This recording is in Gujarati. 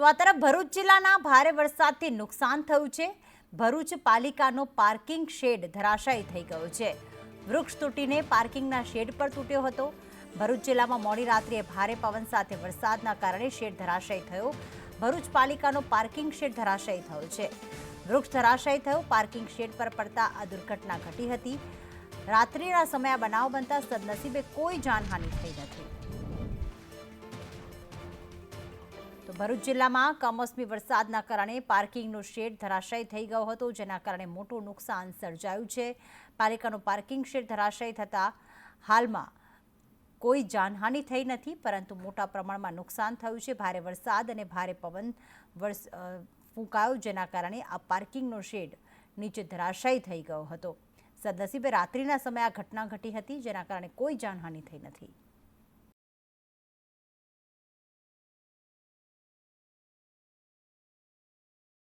તો આ તરફ ભરૂચ જિલ્લાના ભારે વરસાદથી નુકસાન થયું છે. ભરૂચ પાલિકાનો પાર્કિંગ શેડ ધરાશાયી થઈ ગયો છે. વૃક્ષ તૂટીને પાર્કિંગના શેડ પર તૂટ્યો હતો. ભરૂચ જિલ્લામાં મોડી રાત્રિએ ભારે પવન સાથે વરસાદના કારણે શેડ ધરાશાયી થયો. ભરૂચ પાલિકાનો પાર્કિંગ શેડ ધરાશાયી થયો છે. વૃક્ષ ધરાશાયી થયું. પાર્કિંગ શેડ પર પડતા આ દુર્ઘટના ઘટી હતી. રાત્રિના સમયે બનાવ બનતા સદનસીબે કોઈ જાનહાનિ થઈ નથી. તો ભરૂચ જિલ્લામાં કમોસમી વરસાદના કારણે પાર્કિંગનો શેડ ધરાશાયી થઈ ગયો હતો, જેના કારણે મોટું નુકસાન સર્જાયું છે. પાલિકાનું પાર્કિંગ શેડ ધરાશાયી થતાં હાલમાં કોઈ જાનહાનિ થઈ નથી, પરંતુ મોટા પ્રમાણમાં નુકસાન થયું છે. ભારે વરસાદ અને ભારે પવન ફૂંકાયો, જેના કારણે આ પાર્કિંગનો શેડ નીચે ધરાશાયી થઈ ગયો હતો. સદનસીબે રાત્રિના સમયે આ ઘટના ઘટી હતી, જેના કારણે કોઈ જાનહાનિ થઈ નથી.